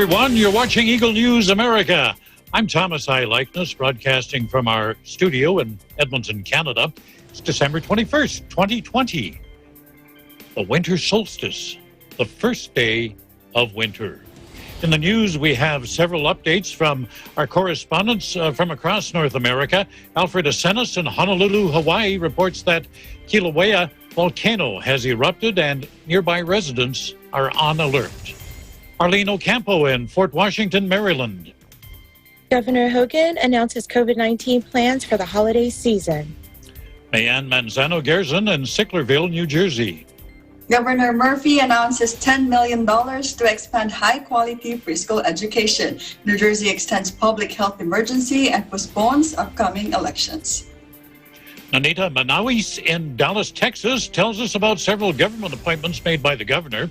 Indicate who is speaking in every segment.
Speaker 1: everyone. You're watching Eagle News America. I'm Thomas I. Likeness, broadcasting from our studio in Edmonton, Canada. It's December 21st, 2020. The winter solstice, the first day of winter. In the news, we have several updates from our correspondents from across North America. Alfred Asenis in Honolulu, Hawaii, reports that Kilauea Volcano has erupted and nearby residents are on alert. Arlene Ocampo in Fort Washington, Maryland.
Speaker 2: Governor Hogan announces COVID-19 plans for the holiday season.
Speaker 1: Mayanne Manzano-Gerzon in Sicklerville, New Jersey.
Speaker 3: Governor Murphy announces $10 million to expand high-quality preschool education. New Jersey extends public health emergency and postpones upcoming elections.
Speaker 1: Nanita Manawis in Dallas, Texas, tells us about several government appointments made by the governor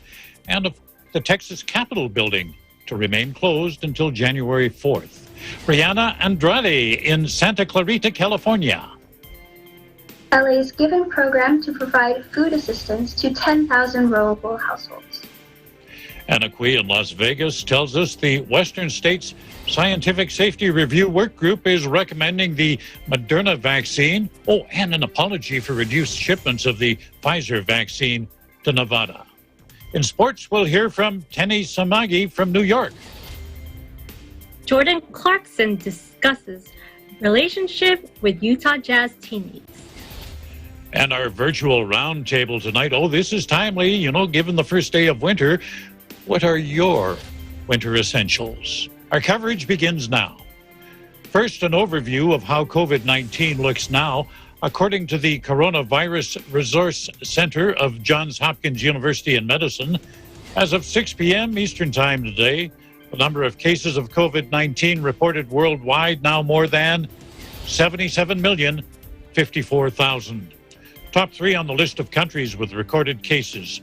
Speaker 1: and of the Texas Capitol building to remain closed until January 4th. Brianna Andrade in Santa Clarita, California.
Speaker 4: LA's Giving program to provide food assistance to 10,000 vulnerable households.
Speaker 1: Anna Cui in Las Vegas tells us the Western States Scientific Safety Review Workgroup is recommending the Moderna vaccine. Oh, and an apology for reduced shipments of the Pfizer vaccine to Nevada. In sports, we'll hear from Tenny Samagi from New York.
Speaker 5: Jordan Clarkson discusses relationship with Utah Jazz teammates.
Speaker 1: And our virtual roundtable tonight. Oh, this is timely, given the first day of winter. What are your winter essentials? Our coverage begins now. First, an overview of how COVID-19 looks now. According to the Coronavirus Resource Center of Johns Hopkins University in Medicine, as of 6 p.m. Eastern Time today, the number of cases of COVID-19 reported worldwide now more than 77,054,000. Top three on the list of countries with recorded cases.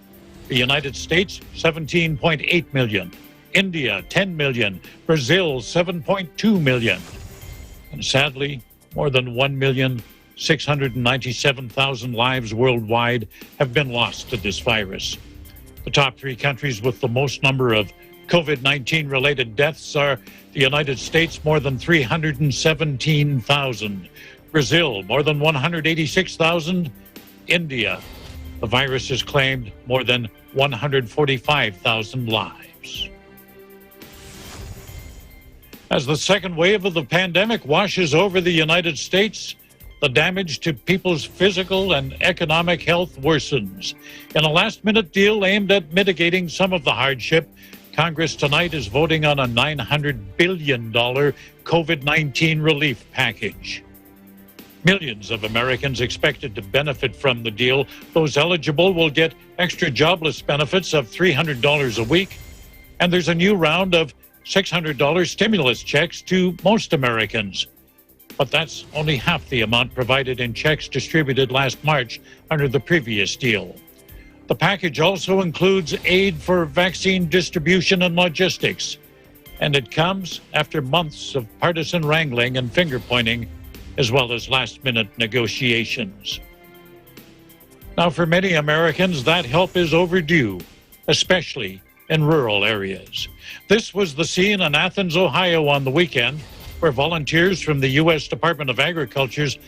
Speaker 1: The United States, 17.8 million. India, 10 million. Brazil, 7.2 million. And sadly, more than 1,697,000 lives worldwide have been lost to this virus. The top three countries with the most number of COVID-19 related deaths are the United States, more than 317,000. Brazil, more than 186,000. India, the virus has claimed more than 145,000 lives. As the second wave of the pandemic washes over the United States, the damage to people's physical and economic health worsens. In a last-minute deal aimed at mitigating some of the hardship, Congress tonight is voting on a $900 billion COVID-19 relief package. Millions of Americans expected to benefit from the deal. Those eligible will get extra jobless benefits of $300 a week. And there's a new round of $600 stimulus checks to most Americans. But that's only half the amount provided in checks distributed last March under the previous deal. The package also includes aid for vaccine distribution and logistics. And it comes after months of partisan wrangling and finger-pointing, as well as last-minute negotiations. Now, for many Americans, that help is overdue, especially in rural areas. This was the scene in Athens, Ohio on the weekend, where volunteers from the U.S. Department of Agriculture's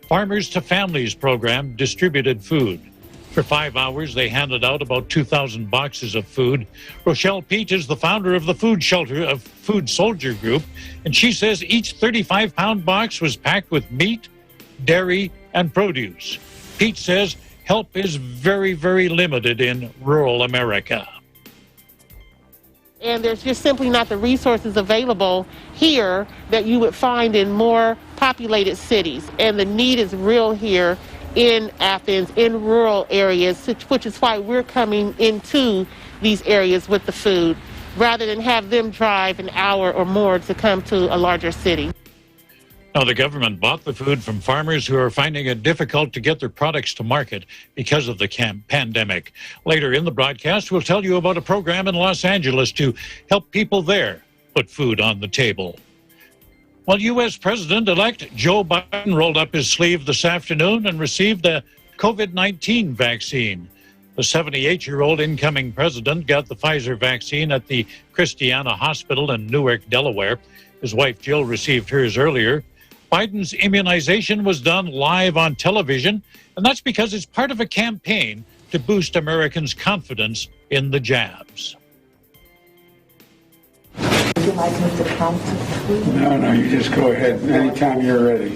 Speaker 1: Farmers to Families program distributed food. For 5 hours, they handed out about 2,000 boxes of food. Rochelle Pete is the founder of the Food Soldier Group, and she says each 35-pound box was packed with meat, dairy, and produce. Pete says help is very, very limited in rural America.
Speaker 6: And there's just simply not the resources available here that you would find in more populated cities. And the need is real here in Athens, in rural areas, which is why we're coming into these areas with the food, rather than have them drive an hour or more to come to a larger city.
Speaker 1: Now, the government bought the food from farmers who are finding it difficult to get their products to market because of the pandemic. Later in the broadcast, we'll tell you about a program in Los Angeles to help people there put food on the table. Well, U.S. President-elect Joe Biden rolled up his sleeve this afternoon and received a COVID-19 vaccine. The 78-year-old incoming president got the Pfizer vaccine at the Christiana Hospital in Newark, Delaware. His wife, Jill, received hers earlier. Biden's immunization was done live on television, and that's because it's part of a campaign to boost Americans' confidence in the jabs.
Speaker 7: Would you like me to prompt you?
Speaker 8: No, you just go ahead anytime you're ready.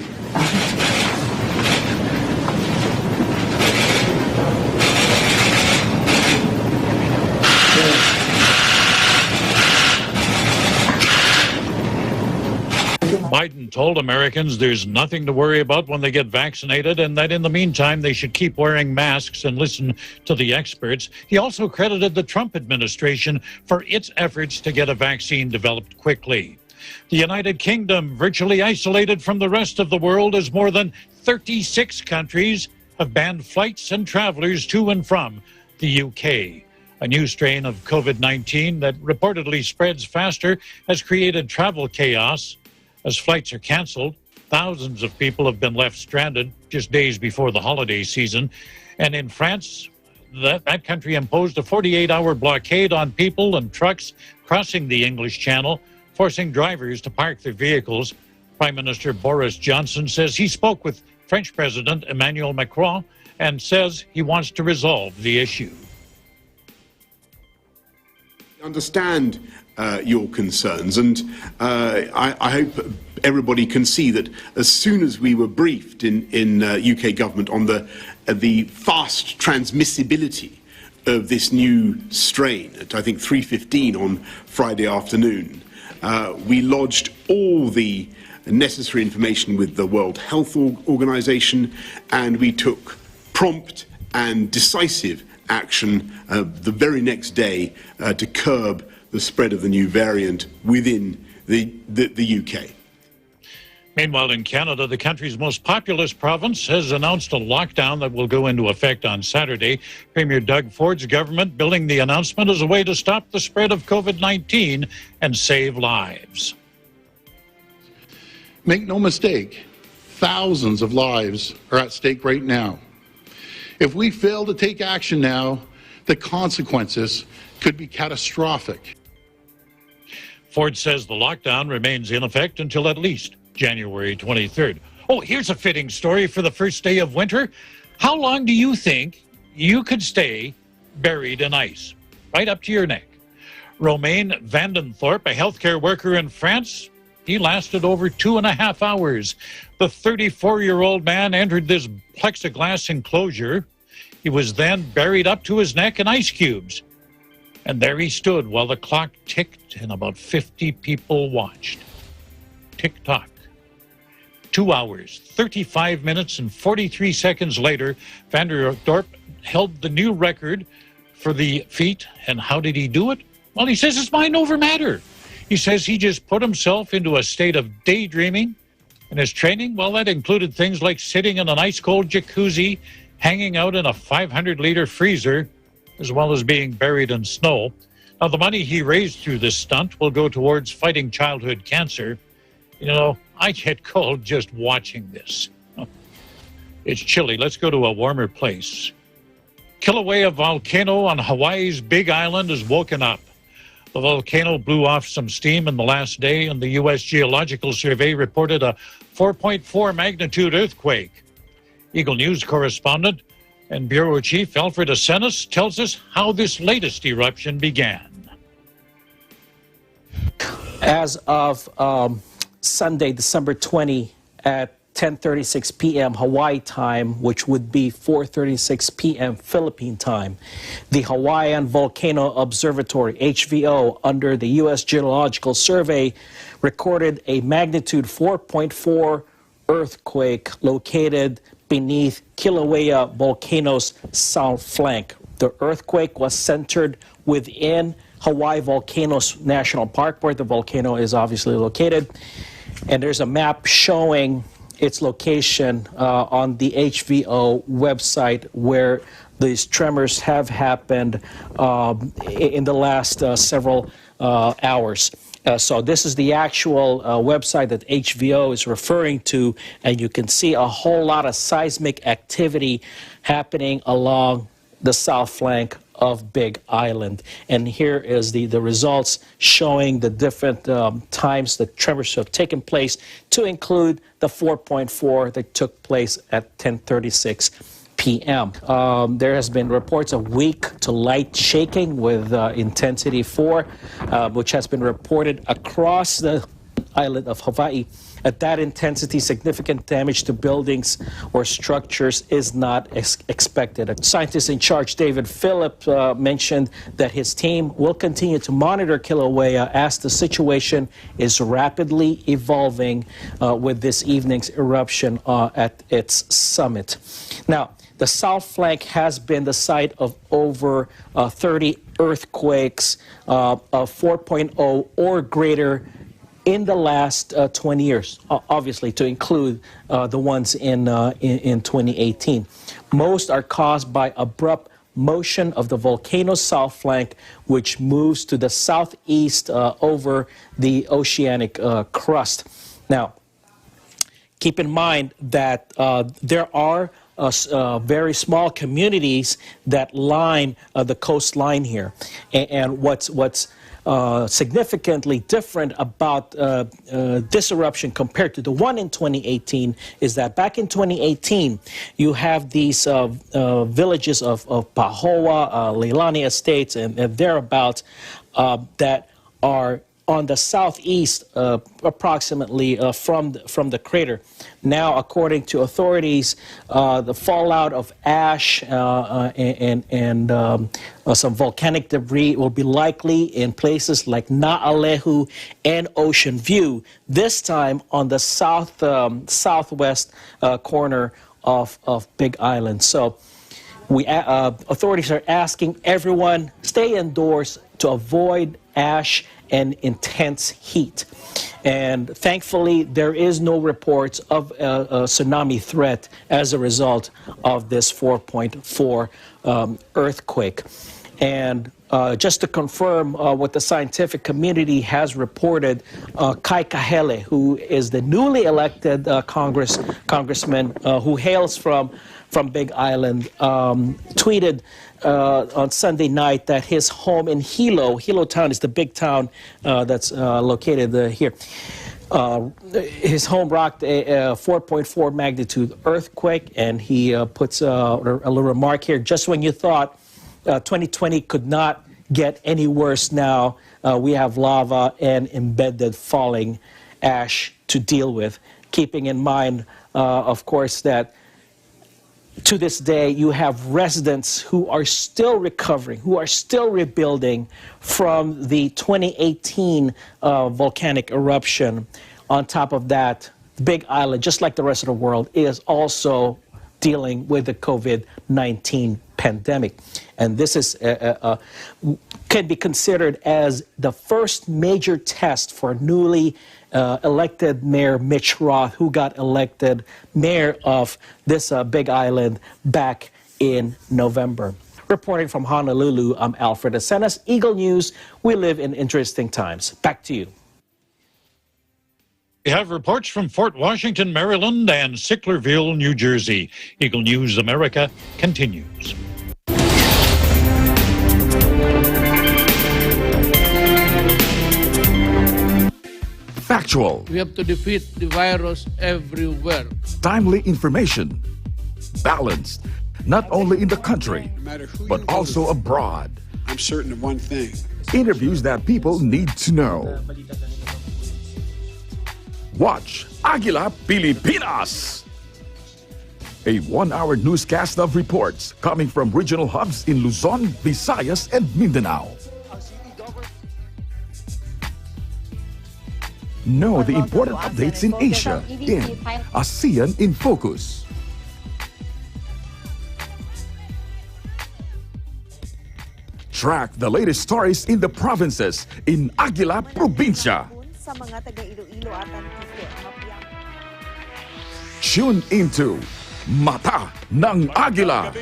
Speaker 1: Biden told Americans there's nothing to worry about when they get vaccinated, and that in the meantime they should keep wearing masks and listen to the experts. He also credited the Trump administration for its efforts to get a vaccine developed quickly. The United Kingdom virtually isolated from the rest of the world as more than 36 countries have banned flights and travelers to and from the UK. A new strain of COVID-19 that reportedly spreads faster has created travel chaos. As flights are canceled, thousands of people have been left stranded just days before the holiday season. And in France, that country imposed a 48-hour blockade on people and trucks crossing the English Channel, forcing drivers to park their vehicles. Prime Minister Boris Johnson says he spoke with French President Emmanuel Macron and says he wants to resolve the issue.
Speaker 9: Understand your concerns, and I hope everybody can see that as soon as we were briefed in UK government on the fast transmissibility of this new strain at I think 3:15 on Friday afternoon, we lodged all the necessary information with the World Health Organization, and we took prompt and decisive action the very next day to curb the spread of the new variant within the UK.
Speaker 1: Meanwhile, in Canada, the country's most populous province has announced a lockdown that will go into effect on Saturday. Premier Doug Ford's government billing the announcement as a way to stop the spread of COVID-19 and save lives.
Speaker 10: Make no mistake, thousands of lives are at stake right now. If we fail to take action now, the consequences could be catastrophic.
Speaker 1: Ford says the lockdown remains in effect until at least January 23rd. Oh, here's a fitting story for the first day of winter. How long do you think you could stay buried in ice? Right up to your neck. Romain Vandenthorpe, a healthcare worker in France, he lasted over 2.5 hours. The 34-year-old man entered this plexiglass enclosure. He was then buried up to his neck in ice cubes. And there he stood while the clock ticked and about 50 people watched. Tick-tock. 2 hours, 35 minutes, and 43 seconds later, Vandenthorpe held the new record for the feat. And how did he do it? Well, he says it's mind over matter. He says he just put himself into a state of daydreaming. And his training, well, that included things like sitting in an ice-cold jacuzzi, hanging out in a 500-liter freezer, as well as being buried in snow. Now, the money he raised through this stunt will go towards fighting childhood cancer. You know, I get cold just watching this. It's chilly. Let's go to a warmer place. Kilauea Volcano on Hawaii's Big Island has woken up. The volcano blew off some steam in the last day, and the U.S. Geological Survey reported a 4.4 magnitude earthquake. Eagle News correspondent and Bureau Chief Alfred Asenis tells us how this latest eruption began.
Speaker 11: As of Sunday, December 20 at 10:36 p.m. Hawaii time, which would be 4:36 p.m. Philippine time, the Hawaiian Volcano Observatory, HVO, under the U.S. Geological Survey, recorded a magnitude 4.4 earthquake located beneath Kilauea Volcano's south flank. The earthquake was centered within Hawaii Volcanoes National Park, where the volcano is obviously located. And there's a map showing its location on the HVO website, where these tremors have happened in the last several hours. So this is the actual website that HVO is referring to, and you can see a whole lot of seismic activity happening along the south flank of Big Island. And here is the results showing the different times the tremors have taken place, to include the 4.4 that took place at 10:36 p.m. There has been reports of weak to light shaking with intensity 4, which has been reported across the island of Hawaii. At that intensity, significant damage to buildings or structures is not expected. A scientist in charge, David Phillip, mentioned that his team will continue to monitor Kilauea as the situation is rapidly evolving with this evening's eruption at its summit. Now, the south flank has been the site of over 30 earthquakes of 4.0 or greater in the last 20 years, obviously to include the ones in 2018. Most are caused by abrupt motion of the volcano's south flank, which moves to the southeast over the oceanic crust. Now, keep in mind that there are very small communities that line the coastline here, and what's significantly different about this eruption compared to the one in 2018 is that back in 2018, you have these villages of Pahoa, Leilani Estates, and thereabouts that are on the southeast, approximately from the crater. Now, according to authorities, the fallout of ash and some volcanic debris will be likely in places like Na'alehu and Ocean View, this time on the southwest corner of Big Island. So authorities are asking everyone stay indoors to avoid ash and intense heat. And thankfully, there is no reports of a tsunami threat as a result of this 4.4 earthquake. And just to confirm what the scientific community has reported, Kai Kahele, who is the newly elected congressman who hails from Big Island, tweeted on Sunday night that his home in Hilo town is the big town that's located here. His home rocked a 4.4 magnitude earthquake, and he puts a little remark here. Just when you thought 2020 could not get any worse, now we have lava and embedded falling ash to deal with. Keeping in mind, of course, that to this day, you have residents who are still recovering, who are still rebuilding from the 2018 volcanic eruption. On top of that, Big Island, just like the rest of the world, is also dealing with the COVID-19 pandemic. And this is can be considered as the first major test for newly elected Mayor Mitch Roth, who got elected mayor of this Big Island back in November. Reporting from Honolulu, I'm Alfred Acenas, Eagle News. We live in interesting times. Back to you.
Speaker 1: We have reports from Fort Washington, Maryland, and Sicklerville, New Jersey. Eagle News America continues.
Speaker 12: Factual.
Speaker 13: We have to defeat the virus everywhere.
Speaker 12: Timely information. Balanced, not only in the country, but also abroad.
Speaker 8: I'm certain of one thing.
Speaker 12: Interviews that people need to know. Watch Aguila Pilipinas, a one-hour newscast of reports coming from regional hubs in Luzon, Visayas, and Mindanao. Know the important updates in Asia in ASEAN in Focus. Track the latest stories in the provinces in Aguila Provincia. Tune into Mata ng Aguila,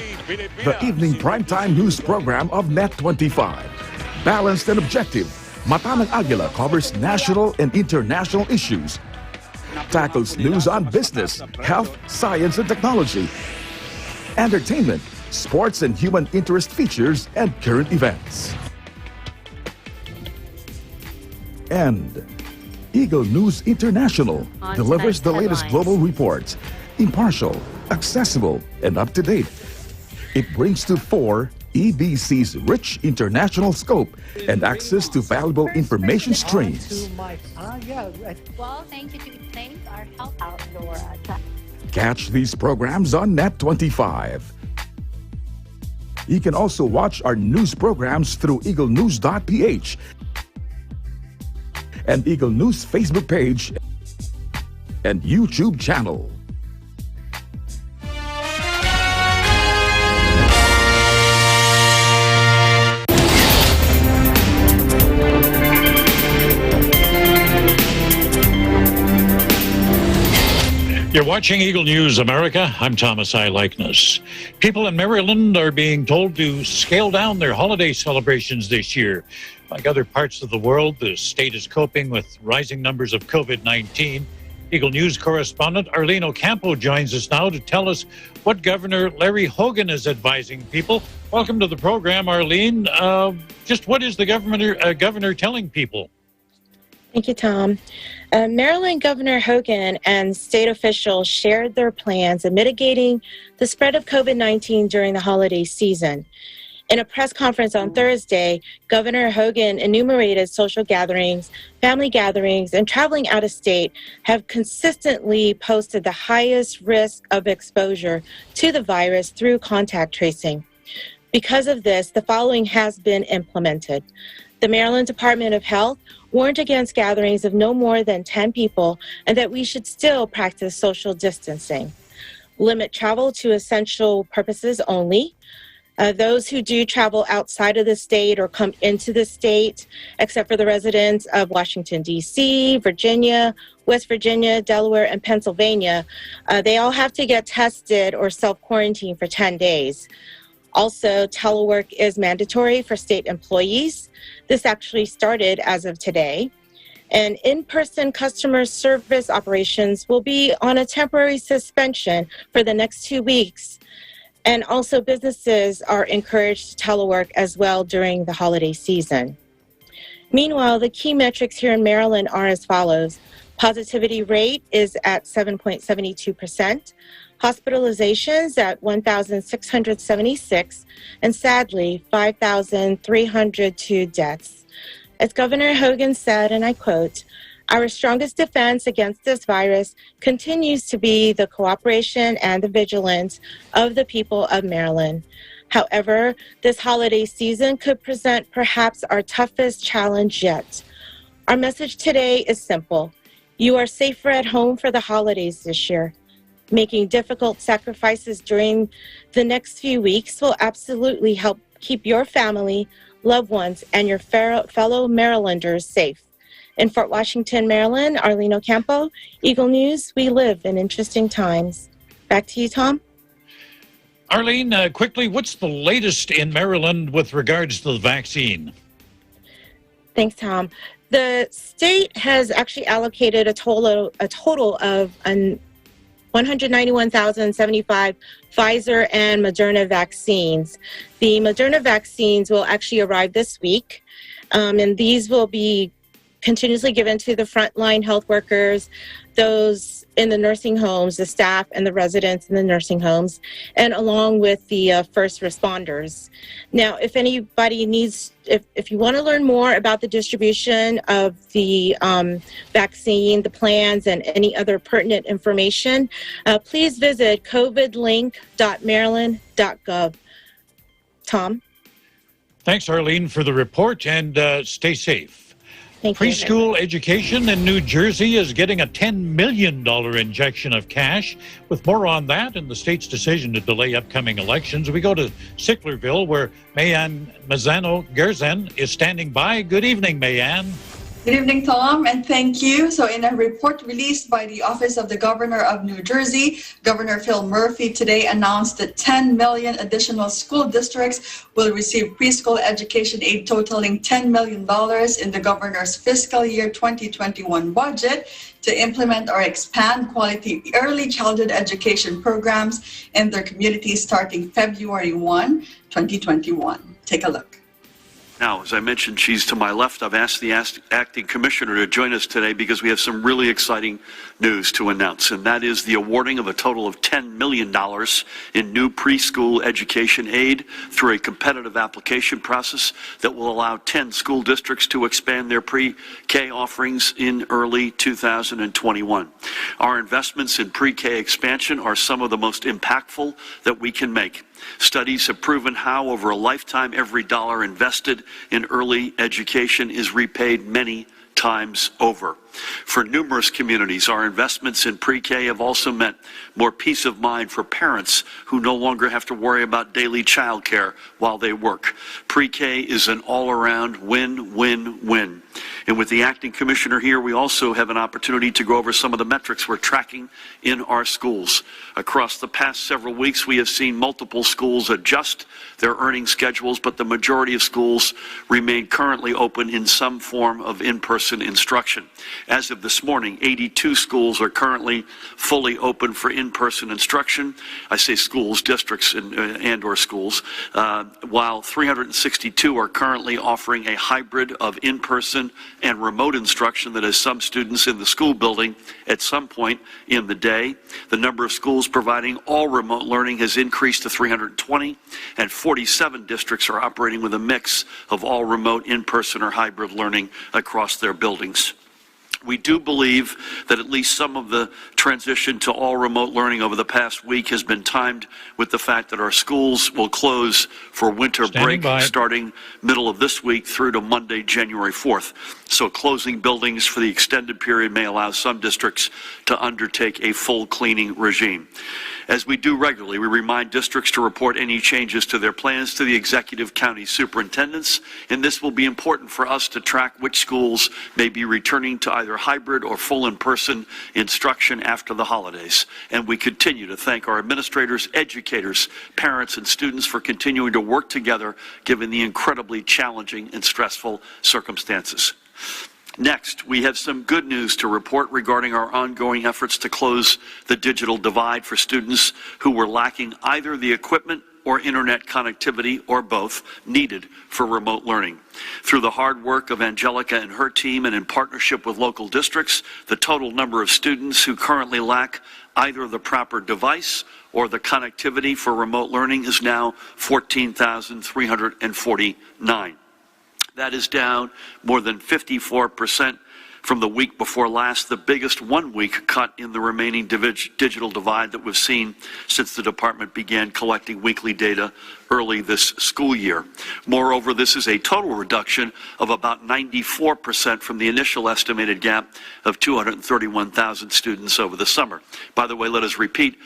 Speaker 12: the evening primetime news program of Net25. Balanced and objective, Mata ng Aguila covers national and international issues, tackles news on business, health, science and technology, entertainment, sports and human interest features, and current events. And Eagle News International delivers the latest global reports, impartial, accessible, and up-to-date. It brings to fore EBC's rich international scope and access to valuable information streams.
Speaker 14: Well, thank you to thank our help outdoor.
Speaker 12: Catch these programs on Net25. You can also watch our news programs through eaglenews.ph and Eagle News Facebook page and YouTube channel.
Speaker 1: You're watching Eagle News America. I'm Thomas I. Likeness. People in Maryland are being told to scale down their holiday celebrations this year. Like other parts of the world, the state is coping with rising numbers of COVID-19. Eagle News correspondent Arlene Ocampo joins us now to tell us what Governor Larry Hogan is advising people. Welcome to the program, Arlene. Just what is the governor telling people?
Speaker 2: Thank you, Tom. Maryland Governor Hogan and state officials shared their plans in mitigating the spread of COVID-19 during the holiday season. In a press conference on Thursday, Governor Hogan enumerated social gatherings, family gatherings, and traveling out of state have consistently posted the highest risk of exposure to the virus through contact tracing. Because of this, the following has been implemented. The Maryland Department of Health warned against gatherings of no more than 10 people and that we should still practice social distancing. Limit travel to essential purposes only. Those who do travel outside of the state or come into the state, except for the residents of Washington, D.C., Virginia, West Virginia, Delaware, and Pennsylvania, they all have to get tested or self-quarantine for 10 days. Also, telework is mandatory for state employees. This actually started as of today. And in-person customer service operations will be on a temporary suspension for the next 2 weeks. And also businesses are encouraged to telework as well during the holiday season. Meanwhile, the key metrics here in Maryland are as follows. Positivity rate is at 7.72%. Hospitalizations at 1,676, and sadly, 5,302 deaths. As Governor Hogan said, and I quote, "Our strongest defense against this virus continues to be the cooperation and the vigilance of the people of Maryland. However, this holiday season could present perhaps our toughest challenge yet. Our message today is simple. You are safer at home for the holidays this year. Making difficult sacrifices during the next few weeks will absolutely help keep your family, loved ones, and your fellow Marylanders safe." In Fort Washington, Maryland, Arlene Ocampo, Eagle News, we live in interesting times. Back to you, Tom.
Speaker 1: Arlene, quickly, what's the latest in Maryland with regards to the vaccine?
Speaker 2: Thanks, Tom. The state has actually allocated a total of 191,075 Pfizer and Moderna vaccines. The Moderna vaccines will actually arrive this week, and these will be continuously given to the frontline health workers, those in the nursing homes, the staff and the residents in the nursing homes, and along with the first responders. Now, if anybody needs, if you want to learn more about the distribution of the vaccine, the plans, and any other pertinent information, please visit covidlink.maryland.gov. Tom?
Speaker 1: Thanks, Arlene, for the report, and stay safe.
Speaker 2: Thank you.
Speaker 1: Preschool education in New Jersey is getting a $10 million injection of cash. With more on that and the state's decision to delay upcoming elections, we go to Sicklerville, where Mayan Mazzano-Gerzen is standing by. Good evening, Mayan.
Speaker 3: Good evening, Tom, and thank you. So in a report released by the Office of the Governor of New Jersey, Governor Phil Murphy today announced that 10 million additional school districts will receive preschool education aid totaling $10 million in the governor's fiscal year 2021 budget to implement or expand quality early childhood education programs in their communities starting February 1, 2021. Take a look.
Speaker 15: Now, as I mentioned, she's to my left. I've asked the acting commissioner to join us today because we have some really exciting news to announce, and that is the awarding of a total of $10 million in new preschool education aid through a competitive application process that will allow 10 school districts to expand their pre-K offerings in early 2021. Our investments in pre-K expansion are some of the most impactful that we can make. Studies have proven how, over a lifetime, every dollar invested in early education is repaid many times over. For numerous communities, our investments in pre-K have also meant more peace of mind for parents who no longer have to worry about daily childcare while they work. Pre-K is an all-around win-win-win. And with the acting commissioner here, we also have an opportunity to go over some of the metrics we're tracking in our schools. Across the past several weeks, we have seen multiple schools adjust their earning schedules, but the majority of schools remain currently open in some form of in-person instruction. As of this morning, 82 schools are currently fully open for in-person instruction. I say schools, districts, and or schools, while 362 are currently offering a hybrid of in-person and remote instruction that has some students in the school building at some point in the day. The number of schools providing all remote learning has increased to 320, and 47 districts are operating with a mix of all remote, in-person, or hybrid learning across their buildings. We do believe that at least some of the transition to all remote learning over the past week has been timed with the fact that our schools will close for winter break starting middle of this week through to Monday, January 4th. So closing buildings for the extended period may allow some districts to undertake a full cleaning regime. As we do regularly, we remind districts to report any changes to their plans to the executive county superintendents, and this will be important for us to track which schools may be returning to either hybrid or full in-person instruction after the holidays. And we continue to thank our administrators, educators, parents, and students for continuing to work together given the incredibly challenging and stressful circumstances. Next, we have some good news to report regarding our ongoing efforts to close the digital divide for students who were lacking either the equipment or internet connectivity, or both, needed for remote learning. Through the hard work of Angelica and her team and in partnership with local districts, the total number of students who currently lack either the proper device or the connectivity for remote learning is now 14,349. That is down more than 54% from the week before last, the biggest one-week cut in the remaining digital divide that we've seen since the department began collecting weekly data early this school year. Moreover, this is a total reduction of about 94% from the initial estimated gap of 231,000 students over the summer. By the way, let us repeat,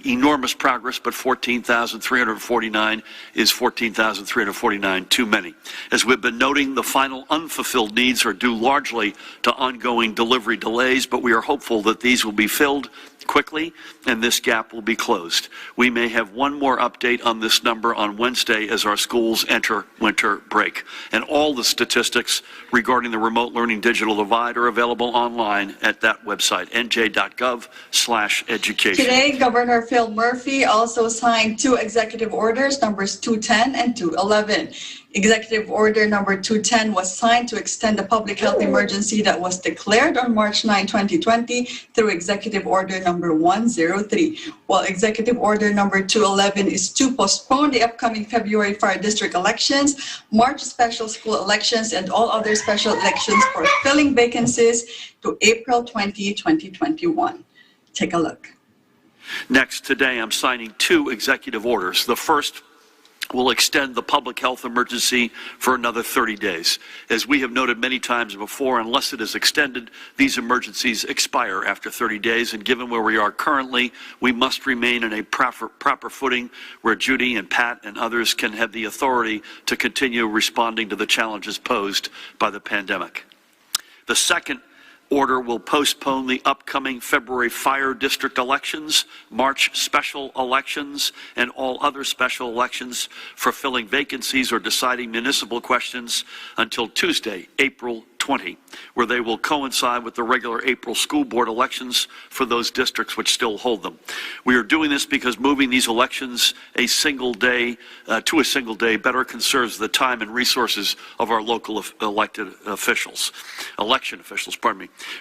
Speaker 15: enormous progress, but 14,349 is 14,349 too many. As we've been noting, the final unfulfilled needs are due largely to ongoing delivery delays, but we are hopeful that these will be filled quickly and this gap will be closed. We may have one more update on this number on Wednesday as our schools enter winter break. And all the statistics regarding the remote learning digital divide are available online at that website, nj.gov/education.
Speaker 3: Today, Governor Phil Murphy also signed 2 executive orders, numbers 210 and 211. Executive Order number 210 was signed to extend the public health emergency that was declared on March 9, 2020 through Executive Order number 103, while Executive Order number 211 is to postpone the upcoming February fire district elections, March special school elections, and all other special elections for filling vacancies to April 20, 2021. Take a look.
Speaker 15: Next, today I'm signing 2 executive orders. The first will extend the public health emergency for another 30 days. As we have noted many times before, unless it is extended, these emergencies expire after 30 days, and given where we are currently, we must remain in a proper footing where Judy and Pat and others can have the authority to continue responding to the challenges posed by the pandemic. The second order will postpone the upcoming February fire district elections, March special elections, and all other special elections for filling vacancies or deciding municipal questions until Tuesday, April 20, where they will coincide with the regular April school board elections for those districts which still hold them. We are doing this because moving these elections to a single day better conserves the time and resources of our local election officials.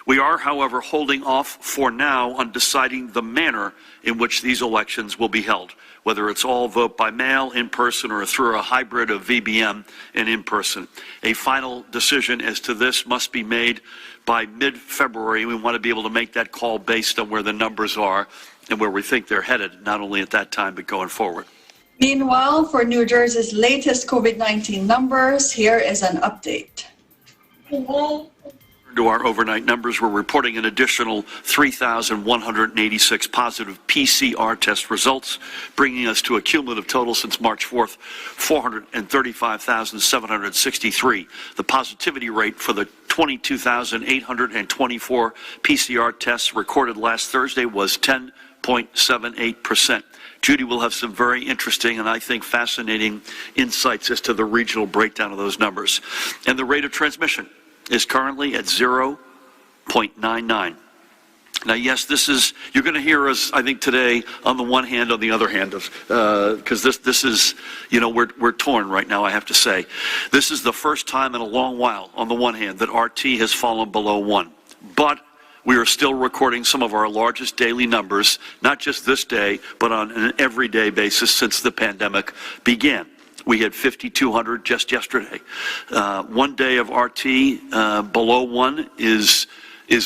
Speaker 15: We are, however, holding off for now on deciding the manner in which these elections will be held, whether it's all vote by mail, in person, or through a hybrid of VBM and in person. A final decision as to this must be made by mid-February. We want to be able to make that call based on where the numbers are and where we think they're headed, not only at that time, but going forward.
Speaker 3: Meanwhile, for New Jersey's latest COVID-19 numbers, here is an update.
Speaker 15: To our overnight numbers, we're reporting an additional 3,186 positive PCR test results, bringing us to a cumulative total since March 4th, 435,763. The positivity rate for the 22,824 PCR tests recorded last Thursday was 10.78%. Judy will have some very interesting and I think fascinating insights as to the regional breakdown of those numbers. And the rate of transmission is currently at 0.99. Now, yes, this is, you're going to hear us, I think, today on the one hand, on the other hand, because this is, you know, we're torn right now, I have to say. This is the first time in a long while, on the one hand, that RT has fallen below 1. But we are still recording some of our largest daily numbers, not just this day, but on an everyday basis since the pandemic began. We had 5,200 just yesterday. 1 day of RT below 1 is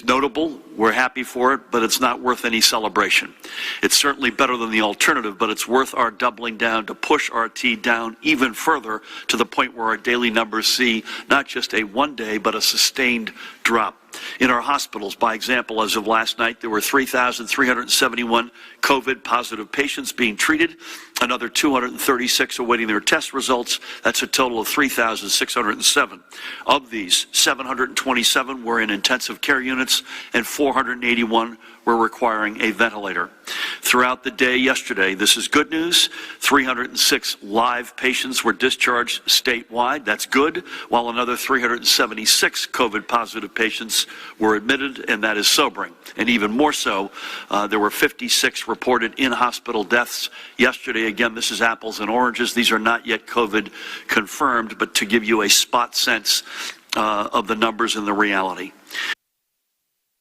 Speaker 15: notable. We're happy for it, but it's not worth any celebration. It's certainly better than the alternative, but it's worth our doubling down to push RT down even further to the point where our daily numbers see not just a 1 day, but a sustained drop. In our hospitals, by example, as of last night, there were 3,371 COVID positive patients being treated, another 236 awaiting their test results. That's a total of 3,607. Of these, 727 were in intensive care units and 481 were requiring a ventilator. Throughout the day yesterday, this is good news, 306 live patients were discharged statewide. That's good, while another 376 COVID positive patients were admitted, and that is sobering. And even more so, there were 56 reported in-hospital deaths yesterday. Again, this is apples and oranges. These are not yet COVID confirmed, but to give you a spot sense of the numbers and the reality.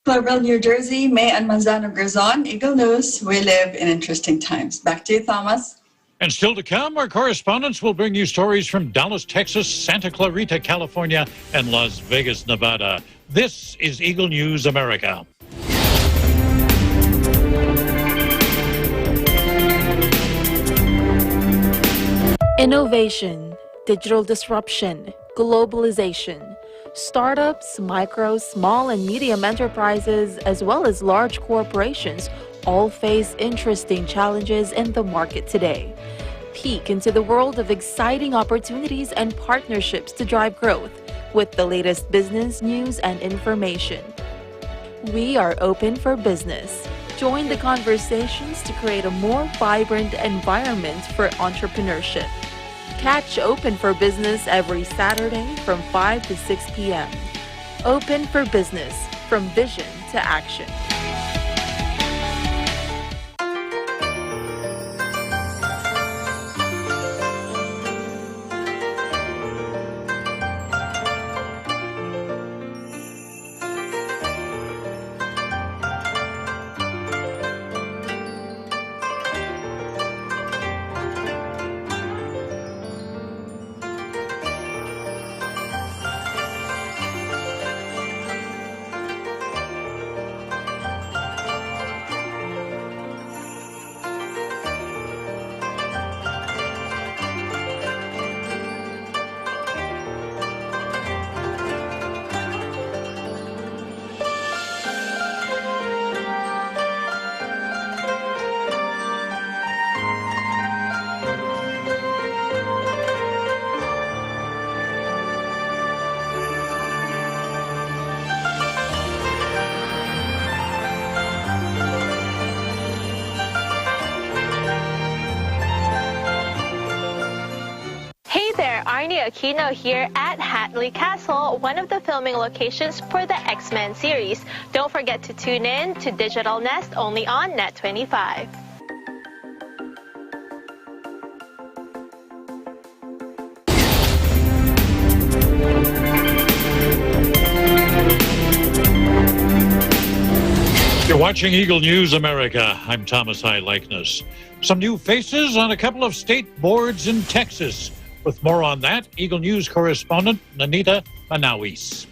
Speaker 3: Clarkson, New Jersey, May and Manzano Grazon, Eagle News. We live in interesting times. Back to you, Thomas.
Speaker 1: And still to come, our correspondents will bring you stories from Dallas, Texas, Santa Clarita, California, and Las Vegas, Nevada. This is Eagle News America.
Speaker 16: Innovation, digital disruption, globalization. Startups, micro, small, and medium enterprises, as well as large corporations, all face interesting challenges in the market today. Peek into the world of exciting opportunities and partnerships to drive growth with the latest business news and information. We are open for business. Join the conversations to create a more vibrant environment for entrepreneurship. Catch Open for Business every Saturday from 5 to 6 p.m. Open for Business, from vision to action.
Speaker 17: Aquino here at Hatley Castle, one of the filming locations for the X-Men series. Don't forget to tune in to Digital Nest only on Net 25.
Speaker 1: You're watching Eagle News America. I'm Thomas I. Likeness. Some new faces on a couple of state boards in Texas. With more on that, Eagle News correspondent Nanita Manawis.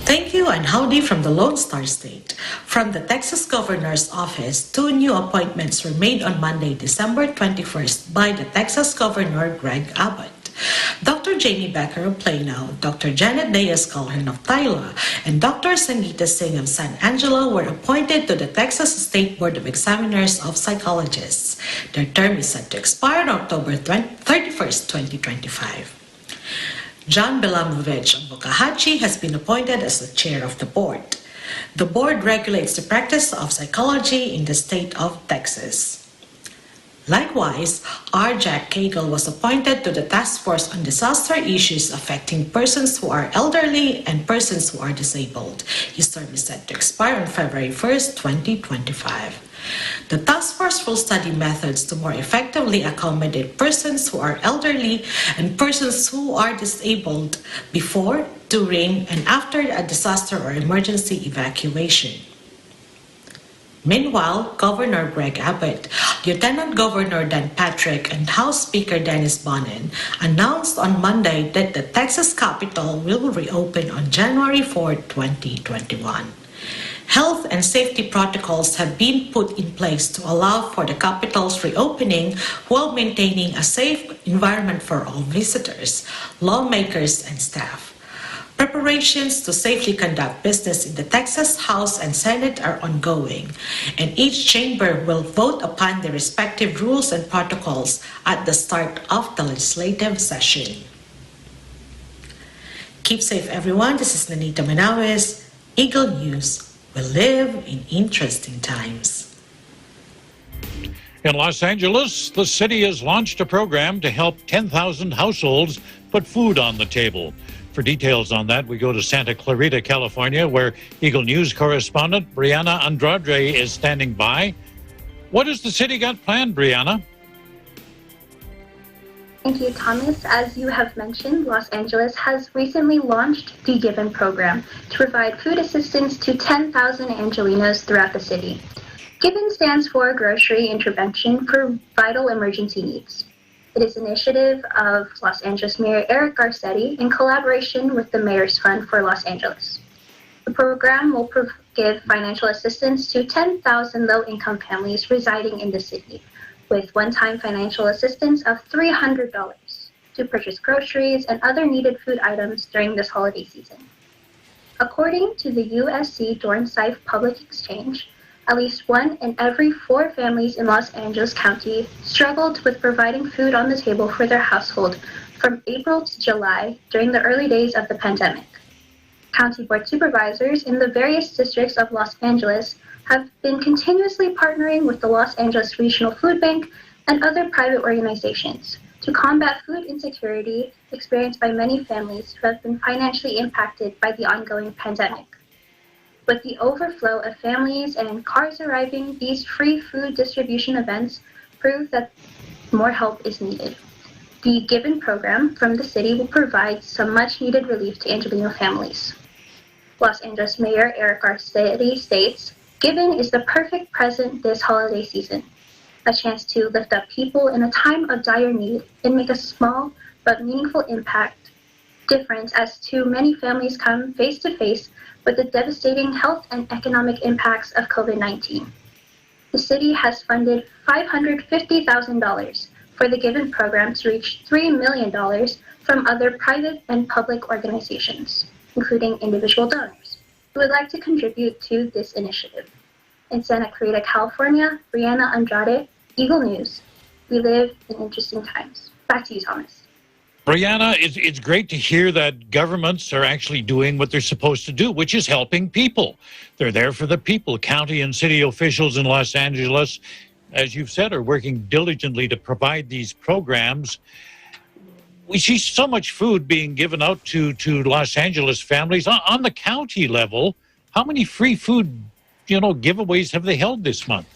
Speaker 18: Thank you and howdy from the Lone Star State. From the Texas Governor's Office, 2 new appointments were made on Monday, December 21st by the Texas Governor Greg Abbott. Dr. Jamie Becker of Plano, Dr. Janet Diaz-Calhoun of Tyler, and Dr. Sangeeta Singh of San Angelo were appointed to the Texas State Board of Examiners of Psychologists. Their term is set to expire on October 31st, 2025. John Belamovich of Bukahatchee has been appointed as the chair of the board. The board regulates the practice of psychology in the state of Texas. Likewise, R. Jack Cagle was appointed to the Task Force on Disaster Issues Affecting Persons Who Are Elderly and Persons Who Are Disabled. His term is set to expire on February 1st, 2025. The task force will study methods to more effectively accommodate persons who are elderly and persons who are disabled before, during, and after a disaster or emergency evacuation. Meanwhile, Governor Greg Abbott, Lieutenant Governor Dan Patrick, and House Speaker Dennis Bonnen announced on Monday that the Texas Capitol will reopen on January 4, 2021. Health and safety protocols have been put in place to allow for the Capitol's reopening while maintaining a safe environment for all visitors, lawmakers, and staff. Preparations to safely conduct business in the Texas House and Senate are ongoing, and each chamber will vote upon the respective rules and protocols at the start of the legislative session. Keep safe, everyone. This is Nanita Manawis, Eagle News. We live in interesting times.
Speaker 1: In Los Angeles, the city has launched a program to help 10,000 households put food on the table. For details on that, we go to Santa Clarita, California, where Eagle News correspondent Brianna Andrade is standing by. What has the city got planned, Brianna?
Speaker 4: Thank you, Thomas. As you have mentioned, Los Angeles has recently launched the Given program to provide food assistance to 10,000 Angelinos throughout the city. Given stands for Grocery Intervention for Vital Emergency Needs. It is an initiative of Los Angeles Mayor Eric Garcetti in collaboration with the Mayor's Fund for Los Angeles. The program will give financial assistance to 10,000 low-income families residing in the city, with one-time financial assistance of $300 to purchase groceries and other needed food items during this holiday season. According to the USC Dornsife Public Exchange, at least 1 in every 4 families in Los Angeles County struggled with providing food on the table for their household from April to July during the early days of the pandemic. County board supervisors in the various districts of Los Angeles have been continuously partnering with the Los Angeles Regional Food Bank and other private organizations to combat food insecurity experienced by many families who have been financially impacted by the ongoing pandemic. With the overflow of families and cars arriving, these free food distribution events prove that more help is needed. The Given program from the city will provide some much-needed relief to Angelino families. Los Angeles Mayor Eric Garcetti states, "Given is the perfect present this holiday season, a chance to lift up people in a time of dire need and make a small but meaningful difference as too many families come face to face with the devastating health and economic impacts of COVID-19. The city has funded $550,000 for the Given program to reach $3 million from other private and public organizations, including individual donors, who would like to contribute to this initiative. In Santa Clarita, California, Brianna Andrade, Eagle News. We live in interesting times. Back to you, Thomas.
Speaker 1: Brianna, it's great to hear that governments are actually doing what they're supposed to do, which is helping people. They're there for the people. County and city officials in Los Angeles, as you've said, are working diligently to provide these programs. we see so much food being given out to Los Angeles families. On the county level, how many free food, giveaways have they held this month?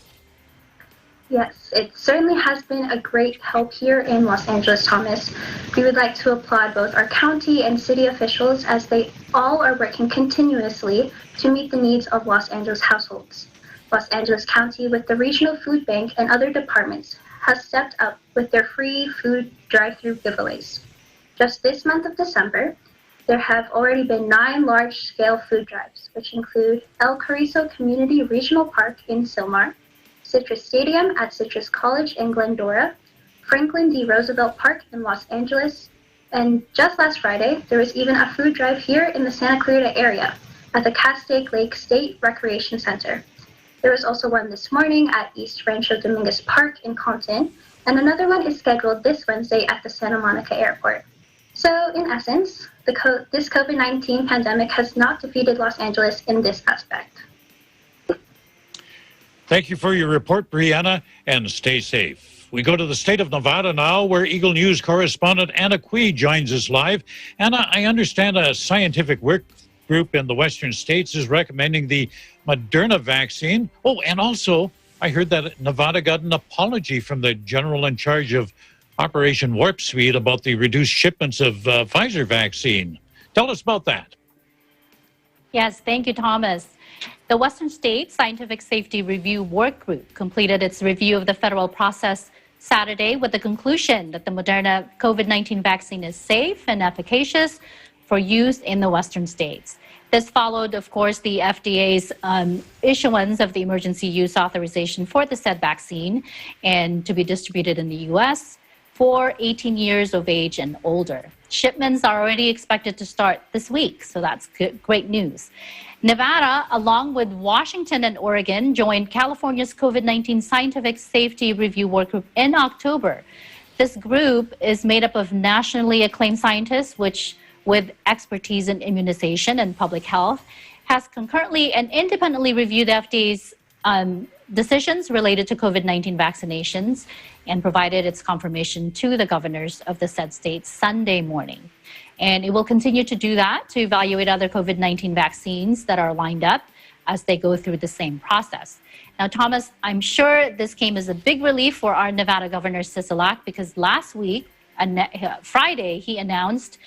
Speaker 4: Yes, it certainly has been a great help here in Los Angeles, Thomas. We would like to applaud both our county and city officials as they all are working continuously to meet the needs of Los Angeles households. Los Angeles County, with the Regional Food Bank and other departments, has stepped up with their free food drive-through giveaways. Just this month of December, there have already been 9 large-scale food drives, which include El Carrizo Community Regional Park in Sylmar, Citrus Stadium at Citrus College in Glendora, Franklin D. Roosevelt Park in Los Angeles, and just last Friday, there was even a food drive here in the Santa Clarita area at the Castaic Lake State Recreation Center. There was also one this morning at East Rancho Dominguez Park in Compton, and another one is scheduled this Wednesday at the Santa Monica Airport. So, in essence, this COVID-19 pandemic has not defeated Los Angeles in this aspect.
Speaker 1: Thank you for your report, Brianna, and stay safe. We go to the state of Nevada now, where Eagle News correspondent Anna Cui joins us live. Anna, I understand a scientific work group in the western states is recommending the Moderna vaccine. Oh, and also, I heard that Nevada got an apology from the general in charge of Operation Warp Speed about the reduced shipments of Pfizer vaccine. Tell us about that.
Speaker 19: Yes, thank you, Thomas. The Western States Scientific Safety Review Workgroup completed its review of the federal process Saturday with the conclusion that the Moderna COVID-19 vaccine is safe and efficacious for use in the Western states. This followed, of course, the FDA's issuance of the emergency use authorization for the said vaccine and to be distributed in the U.S. for 18 years of age and older. Shipments are already expected to start this week, so that's great news. Nevada, along with Washington and Oregon, joined California's COVID-19 Scientific Safety Review Workgroup in October. This group is made up of nationally acclaimed scientists, which, with expertise in immunization and public health, has concurrently and independently reviewed the FDA's decisions related to COVID-19 vaccinations and provided its confirmation to the governors of the said states Sunday morning. And it will continue to do that to evaluate other COVID-19 vaccines that are lined up as they go through the same process. Now, Thomas, I'm sure this came as a big relief for our Nevada Governor Sisolak, because last week, Friday, he announced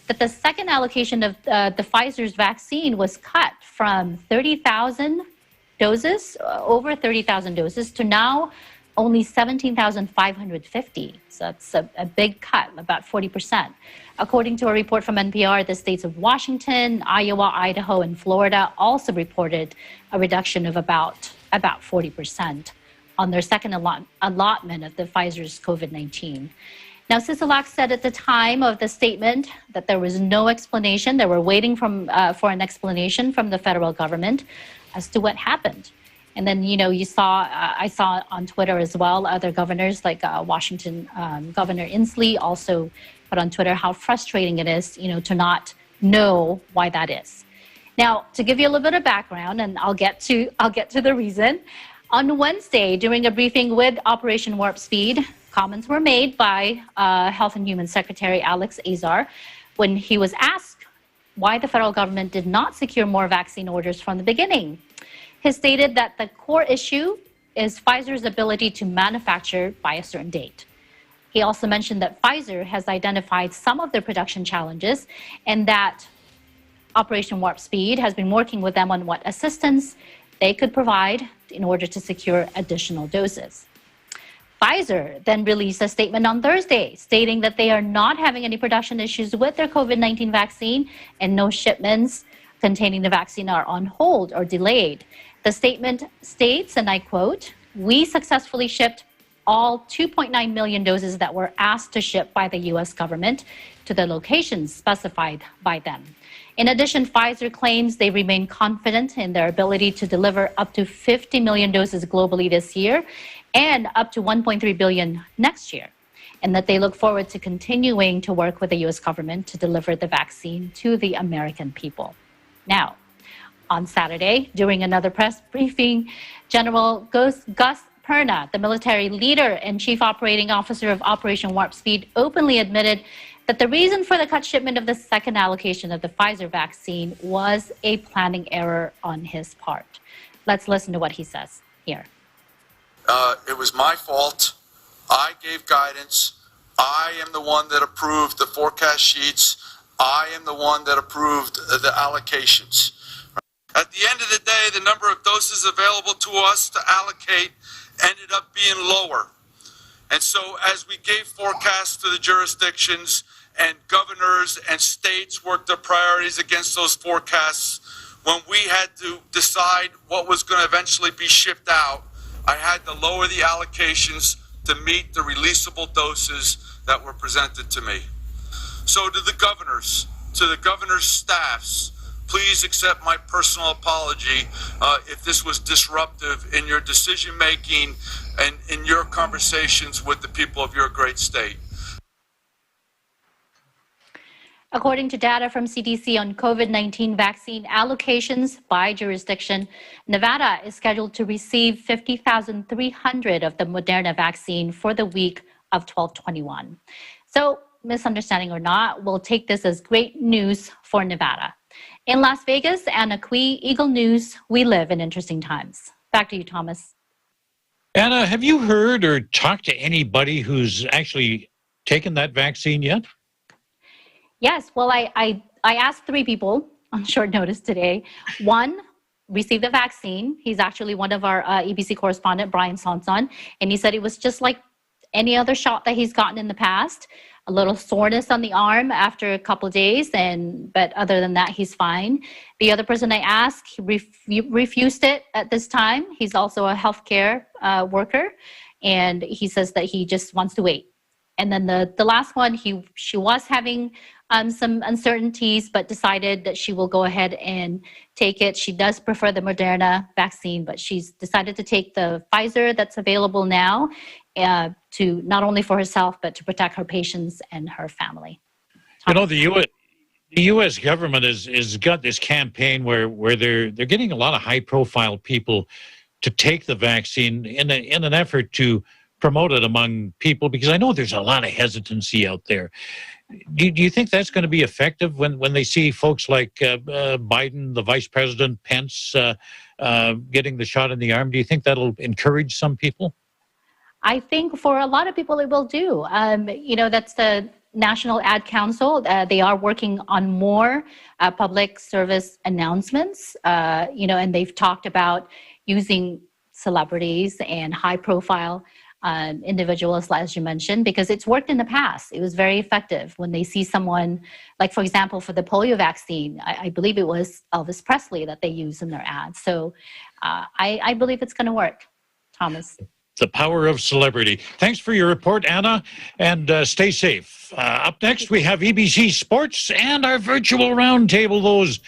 Speaker 19: that the second allocation of the Pfizer's vaccine was cut from 30,000 doses, over 30,000 doses, to now only 17,550. So that's a big cut, about 40%. According to a report from NPR, the states of Washington, Iowa, Idaho, and Florida also reported a reduction of about 40% on their second allotment of the Pfizer's COVID-19. Now, Sisolak said at the time of the statement that there was no explanation. They were waiting for an explanation from the federal government as to what happened. And then, I saw on Twitter as well, other governors like Washington Governor Inslee also put on Twitter how frustrating it is, to not know why that is. Now, to give you a little bit of background, and I'll get to the reason. On Wednesday, during a briefing with Operation Warp Speed, comments were made by Health and Human Secretary Alex Azar when he was asked why the federal government did not secure more vaccine orders from the beginning. He stated that the core issue is Pfizer's ability to manufacture by a certain date. He also mentioned that Pfizer has identified some of their production challenges and that Operation Warp Speed has been working with them on what assistance they could provide in order to secure additional doses. Pfizer then released a statement on Thursday stating that they are not having any production issues with their COVID-19 vaccine and no shipments containing the vaccine are on hold or delayed. The statement states, and I quote, "We successfully shipped all 2.9 million doses that were asked to ship by the U.S. government to the locations specified by them." In addition, Pfizer claims they remain confident in their ability to deliver up to 50 million doses globally this year and up to 1.3 billion next year, and that they look forward to continuing to work with the U.S. government to deliver the vaccine to the American people. Now, on Saturday, during another press briefing, General Gus Perna, the military leader and chief operating officer of Operation Warp Speed, openly admitted that the reason for the cut shipment of the second allocation of the Pfizer vaccine was a planning error on his part. Let's listen to what he says here.
Speaker 20: It was my fault. I gave guidance. I am the one that approved the forecast sheets. I am the one that approved the allocations. At the end of the day, the number of doses available to us to allocate ended up being lower. And so as we gave forecasts to the jurisdictions and governors and states worked their priorities against those forecasts, when we had to decide what was going to eventually be shipped out, I had to lower the allocations to meet the releasable doses that were presented to me. So to the governors, to the governor's staffs, please accept my personal apology if this was disruptive in your decision making and in your conversations with the people of your great state.
Speaker 19: According to data from CDC on COVID-19 vaccine allocations by jurisdiction, Nevada is scheduled to receive 50,300 of the Moderna vaccine for the week of 12/21. So, misunderstanding or not, we'll take this as great news for Nevada. In Las Vegas, Anna Cui, Eagle News, we live in interesting times. Back to you, Thomas.
Speaker 1: Anna, have you heard or talked to anybody who's actually taken that vaccine yet?
Speaker 19: Yes, well, I asked 3 people on short notice today. One received the vaccine. He's actually one of our EBC correspondent, Brian Sonson, and he said it was just like any other shot that he's gotten in the past. A little soreness on the arm after a couple of days, but other than that, he's fine. The other person I asked, he refused it at this time. He's also a healthcare worker, and he says that he just wants to wait. And then the last one, she was having some uncertainties, but decided that she will go ahead and take it. She does prefer the Moderna vaccine, but she's decided to take the Pfizer that's available now to not only for herself, but to protect her patients and her family.
Speaker 1: You know, the U.S. government has got this campaign where they're getting a lot of high-profile people to take the vaccine in an effort to promote it among people, because I know there's a lot of hesitancy out there. Do you think that's going to be effective when they see folks like Biden, the Vice President, Pence getting the shot in the arm? Do you think that'll encourage some people?
Speaker 19: I think for a lot of people it will do. You know, that's the National Ad Council. They are working on more public service announcements, you know, and they've talked about using celebrities and high-profile individuals, as you mentioned, because it's worked in the past. It was very effective when they see someone, like, for example, for the polio vaccine, I believe it was Elvis Presley that they used in their ads. So I believe it's going to work, Thomas.
Speaker 1: The power of celebrity. Thanks for your report, Anna, and stay safe. Up next, we have EBC Sports and our virtual roundtable, those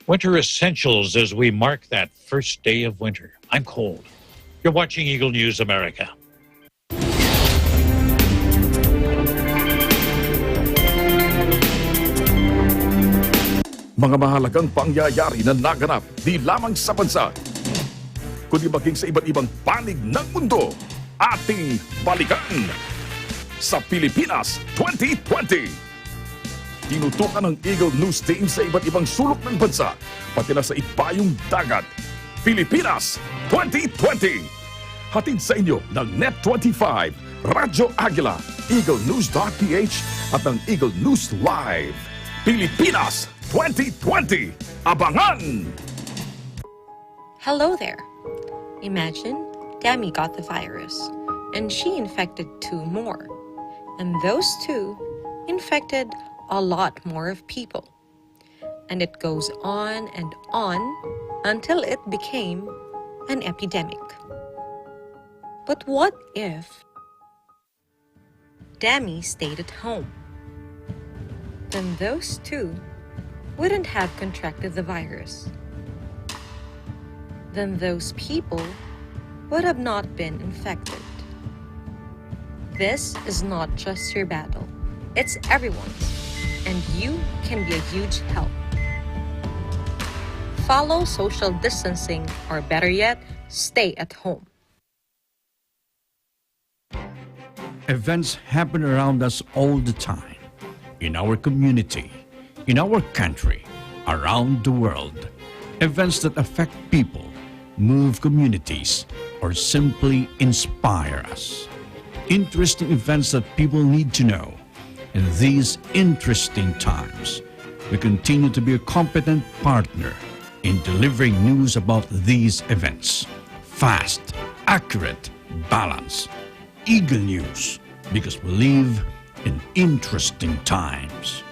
Speaker 1: winter essentials as we mark that first day of winter. I'm cold. You're watching Eagle News America.
Speaker 12: Mga mahalagang pangyayari na naganap di lamang sa bansa, kundi maging sa iba't ibang panig ng mundo, ating balikan sa Pilipinas 2020. Tinutukan ng Eagle News Team sa iba't ibang sulok ng bansa, pati na sa ibayong dagat. Pilipinas 2020. Hatid sa inyo ng Net25, Radyo Agila, EagleNews.ph at ng Eagle News Live. Pilipinas 2020. Abangan!
Speaker 21: Hello there. Imagine Dami got the virus, and she infected 2 more. And those 2 infected a lot more of people. And it goes on and on until it became an epidemic. But what if Dami stayed at home? Then those 2 wouldn't have contracted the virus. Then those people would have not been infected. This is not just your battle, it's everyone's, and you can be a huge help. Follow social distancing, or better yet, stay at home.
Speaker 22: Events happen around us all the time.
Speaker 5: in our community, in our country, around the world. Events that affect people, move communities, or simply inspire us. Interesting events that people need to know. In these interesting times, we continue to be a competent partner in delivering news about these events. Fast, accurate, balanced, Eagle News, because we live in interesting times.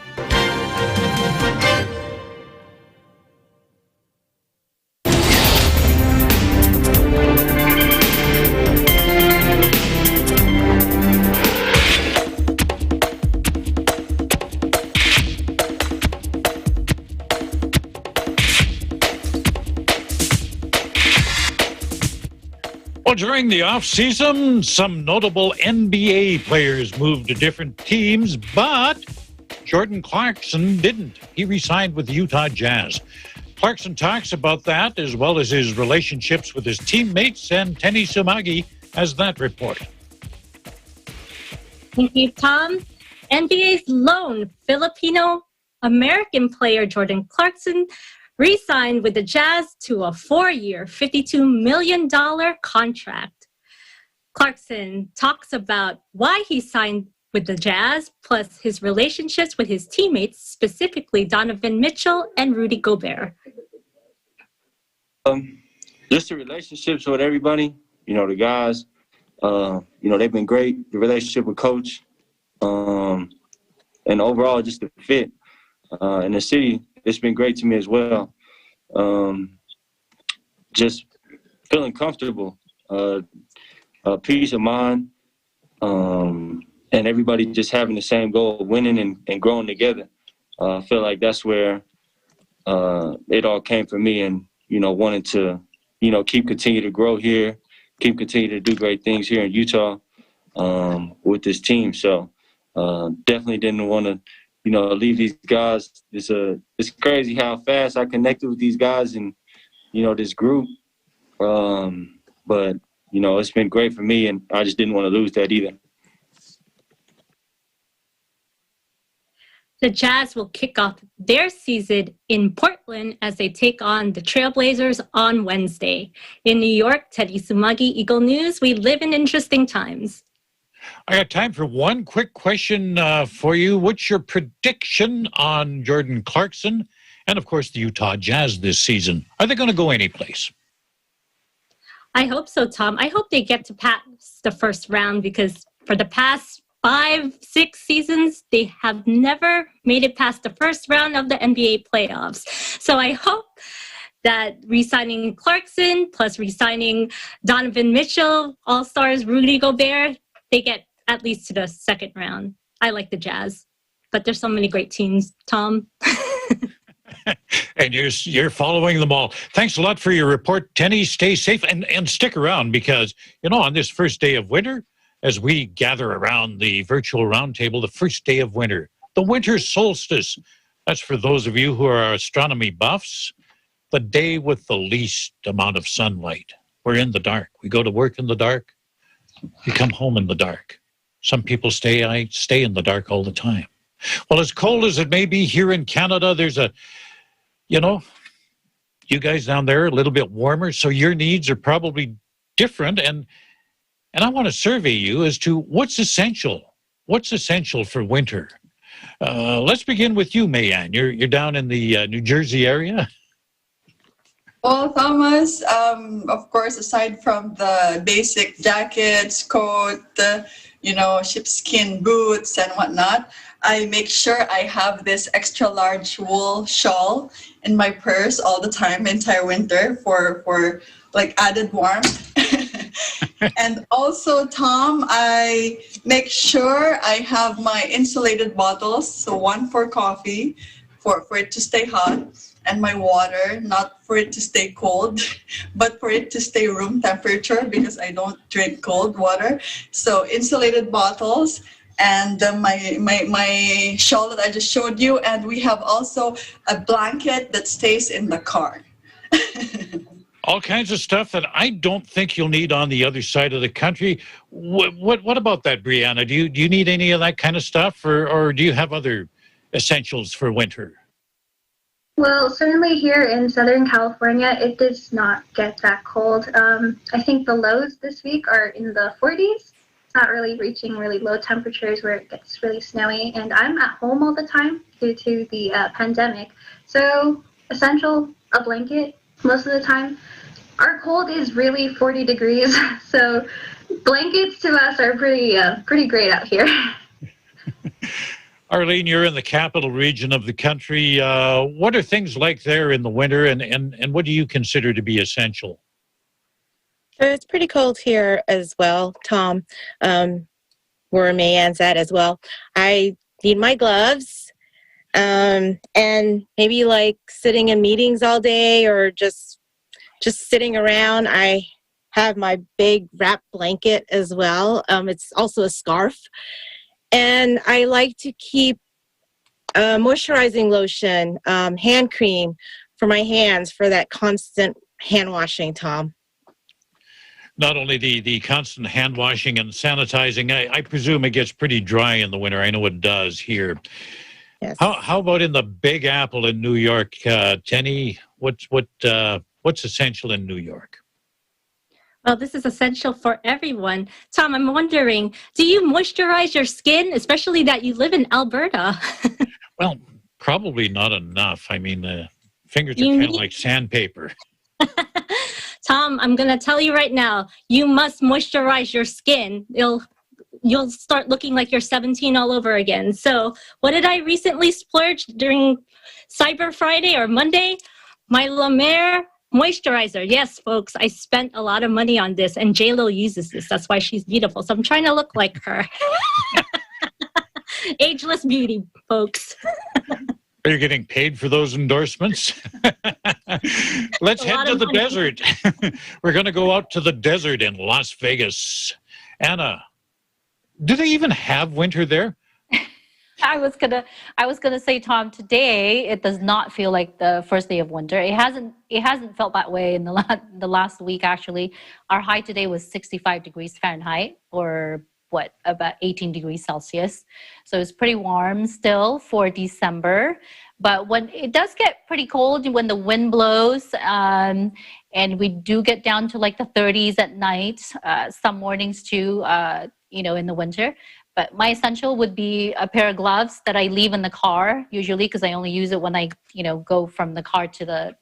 Speaker 1: Well, during the off-season, some notable NBA players moved to different teams, but Jordan Clarkson didn't. He re-signed with the Utah Jazz. Clarkson talks about that, as well as his relationships with his teammates, and Tenny Sumagi has that report.
Speaker 22: Thank you, Tom. NBA's lone Filipino-American player Jordan Clarkson re-signed with the Jazz to a 4-year, $52 million contract. Clarkson talks about why he signed with the Jazz, plus his relationships with his teammates, specifically Donovan Mitchell and Rudy Gobert.
Speaker 23: Just the relationships with everybody, the guys, they've been great. The relationship with Coach, and overall just the fit. In the city, it's been great to me as well. Just feeling comfortable, peace of mind, and everybody just having the same goal of winning and growing together. I feel like that's where it all came for me, and, wanting to, continue to grow here, continue to do great things here in Utah with this team. So definitely didn't want to leave these guys. It's crazy how fast I connected with these guys and, this group. But, it's been great for me, and I just didn't want to lose that either.
Speaker 22: The Jazz will kick off their season in Portland as they take on the Trailblazers on Wednesday. In New York, Teddy Sumagi, Eagle News. We live in interesting times.
Speaker 1: I got time for one quick question for you. What's your prediction on Jordan Clarkson and, of course, the Utah Jazz this season? Are they going to go anyplace?
Speaker 22: I hope so, Tom. I hope they get to pass the first round, because for the past 5-6 seasons, they have never made it past the first round of the NBA playoffs. So I hope that re-signing Clarkson plus re-signing Donovan Mitchell, All-Stars, Rudy Gobert, they get at least to the second round. I like the Jazz, but there's so many great teams, Tom.
Speaker 1: And you're following them all. Thanks a lot for your report, Tenny. Stay safe and stick around, because, on this first day of winter, as we gather around the virtual roundtable, the first day of winter, the winter solstice. That's for those of you who are astronomy buffs, the day with the least amount of sunlight. We're in the dark. We go to work in the dark. We come home in the dark. Some people stay in the dark all the time. Well, as cold as it may be here in Canada, there's you guys down there are a little bit warmer, so your needs are probably different. And I want to survey you as to what's essential for winter. Let's begin with you, Mayan. You're down in the New Jersey area.
Speaker 3: Well, Thomas, of course, aside from the basic jackets, coat, sheepskin boots and whatnot, I make sure I have this extra large wool shawl in my purse all the time, entire winter, for like added warmth. And also, Tom, I make sure I have my insulated bottles, so one for coffee, for it to stay hot, and my water, not for it to stay cold, but for it to stay room temperature, because I don't drink cold water. So insulated bottles, and my shawl that I just showed you, and we have also a blanket that stays in the car.
Speaker 1: All kinds of stuff that I don't think you'll need on the other side of the country. What about that, Brianna? Do you need any of that kind of stuff, or do you have other essentials for winter?
Speaker 4: Well, certainly here in Southern California, it does not get that cold. I think the lows this week are in the 40s, not really reaching really low temperatures where it gets really snowy. And I'm at home all the time due to the pandemic. So essential, a blanket most of the time. Our cold is really 40 degrees, so blankets to us are pretty great out here.
Speaker 1: Arlene, you're in the capital region of the country. What are things like there in the winter, and what do you consider to be essential?
Speaker 2: It's pretty cold here as well, Tom, where Mayan's at as well. I need my gloves, and maybe like sitting in meetings all day or just sitting around. I have my big wrap blanket as well. It's also a scarf. And I like to keep moisturizing lotion, hand cream for my hands for that constant hand washing, Tom.
Speaker 1: Not only the constant hand washing and sanitizing, I presume it gets pretty dry in the winter. I know it does here.
Speaker 2: Yes.
Speaker 1: How about in the Big Apple in New York, Tenny? What's essential in New York?
Speaker 22: Well, this is essential for everyone. Tom, I'm wondering, do you moisturize your skin, especially that you live in Alberta?
Speaker 1: Well, probably not enough. I mean, fingers are kind of like sandpaper.
Speaker 22: Tom, I'm going to tell you right now, you must moisturize your skin. You'll start looking like you're 17 all over again. So what did I recently splurge during Cyber Friday or Monday? My La Mer moisturizer. Yes, folks, I spent a lot of money on this, and J-Lo uses this. That's why she's beautiful. So I'm trying to look like her. Ageless beauty, folks.
Speaker 1: Are you getting paid for those endorsements? Let's head to the desert. We're going to go out to the desert in Las Vegas. Anna, do they even have winter there?
Speaker 19: I was gonna say, Tom, today it does not feel like the first day of winter. It hasn't felt that way in the last week. Actually, our high today was 65 degrees Fahrenheit, or about 18 degrees Celsius. So it's pretty warm still for December. But when it does get pretty cold, when the wind blows, and we do get down to like the 30s at night, some mornings too, in the winter. But my essential would be a pair of gloves that I leave in the car, usually, because I only use it when I, go from the car to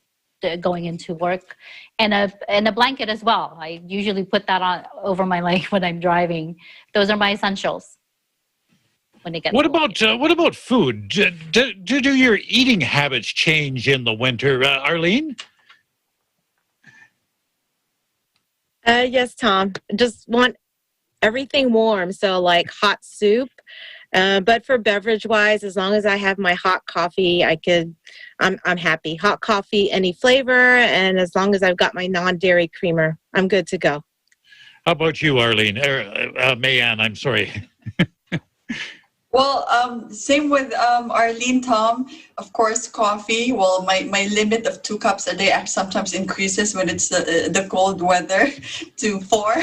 Speaker 19: going into work, and a blanket as well. I usually put that on over my leg when I'm driving. Those are my essentials. When it gets
Speaker 1: what about food? Do your eating habits change in the winter, Arlene?
Speaker 2: Yes, Tom. Just want everything warm, so like hot soup. But for beverage wise, as long as I have my hot coffee, I'm happy. Hot coffee, any flavor, and as long as I've got my non-dairy creamer, I'm good to go.
Speaker 1: How about you, Arlene? Mayan, I'm sorry.
Speaker 3: Well, same with Arlene, Tom. Of course, coffee. Well, my limit of 2 cups a day sometimes increases when it's the cold weather to 4,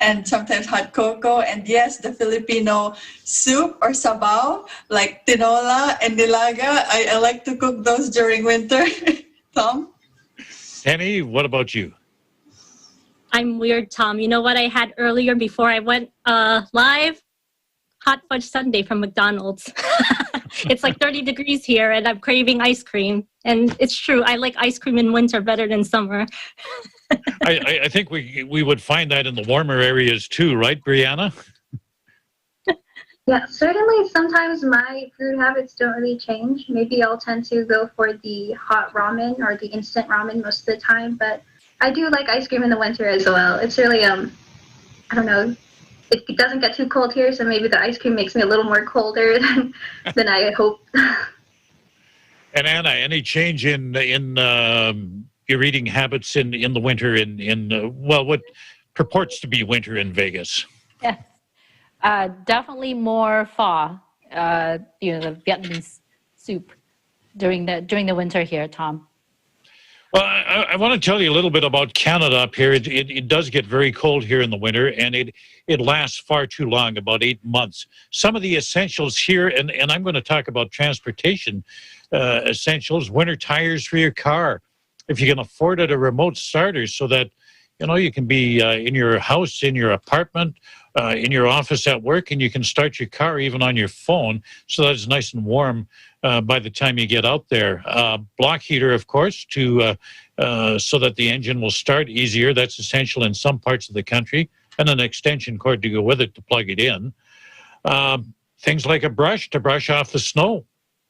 Speaker 3: and sometimes hot cocoa. And yes, the Filipino soup or sabaw, like tinola and nilaga. I like to cook those during winter. Tom?
Speaker 1: Penny, what about you?
Speaker 22: I'm weird, Tom. You know what I had earlier before I went live? Hot fudge sundae from McDonald's. It's like 30 degrees here, and I'm craving ice cream. And it's true, I like ice cream in winter better than summer.
Speaker 1: I think we would find that in the warmer areas too, right, Brianna?
Speaker 4: Yeah, certainly sometimes my food habits don't really change. Maybe I'll tend to go for the hot ramen or the instant ramen most of the time, but I do like ice cream in the winter as well. It's really, I don't know, it doesn't get too cold here, so maybe the ice cream makes me a little more colder than I hope.
Speaker 1: And Anna, any change in your eating habits in the winter in what purports to be winter in Vegas?
Speaker 19: Yes, definitely more pho. The Vietnamese soup during the winter here, Tom.
Speaker 1: Well, I want to tell you a little bit about Canada up here. It does get very cold here in the winter, and it lasts far too long, about 8 months. Some of the essentials here, and I'm going to talk about transportation essentials, winter tires for your car. If you can afford it, a remote starter so that, you can be in your house, in your apartment, in your office at work, and you can start your car even on your phone so that it's nice and warm by the time you get out there. Block heater, of course, so that the engine will start easier. That's essential in some parts of the country, and an extension cord to go with it to plug it in. Things like a brush to brush off the snow,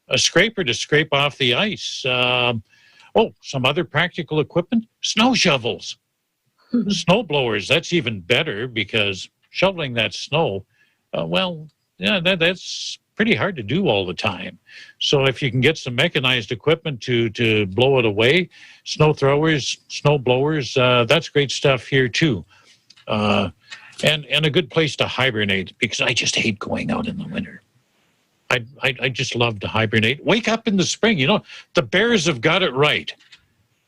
Speaker 1: a scraper to scrape off the ice. Some other practical equipment, snow shovels. Snow blowers, that's even better because shoveling that snow, that's pretty hard to do all the time. So if you can get some mechanized equipment to blow it away, snow throwers, snow blowers, that's great stuff here too. And a good place to hibernate, because I just hate going out in the winter. I just love to hibernate. Wake up in the spring. The bears have got it right.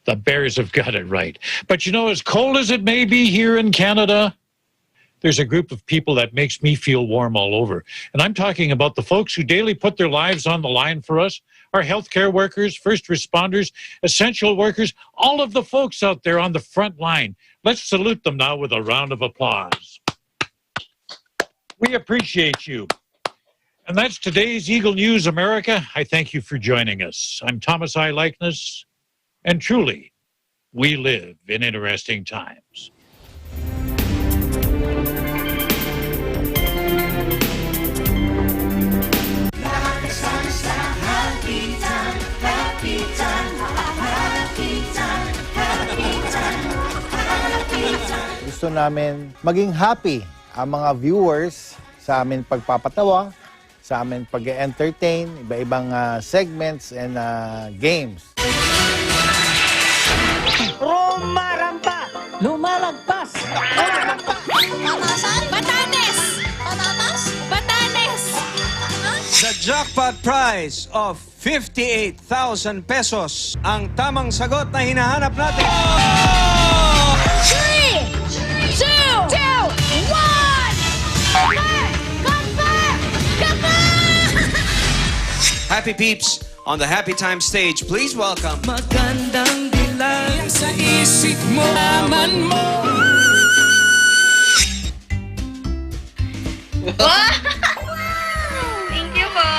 Speaker 1: The bears have got it right. But as cold as it may be here in Canada, there's a group of people that makes me feel warm all over. And I'm talking about the folks who daily put their lives on the line for us, our healthcare workers, first responders, essential workers, all of the folks out there on the front line. Let's salute them now with a round of applause. We appreciate you. And that's today's Eagle News America. I thank you for joining us. I'm Thomas I. Likeness, and truly, we live in interesting times.
Speaker 6: Gusto namin maging happy ang mga viewers sa amin pagpapatawa, sa amin pag-entertain, iba-ibang segments and games.
Speaker 7: Rumarampa! Lumalagpas!
Speaker 9: Patasan! Batanes! Patatas? Batanes!
Speaker 7: The jackpot prize of 58,000 pesos ang tamang sagot na hinahanap natin.
Speaker 9: 3, 2, 1!
Speaker 7: Happy peeps, on the Happy Time stage, please welcome.
Speaker 24: Magandang dilag sa isip mo, aman mo.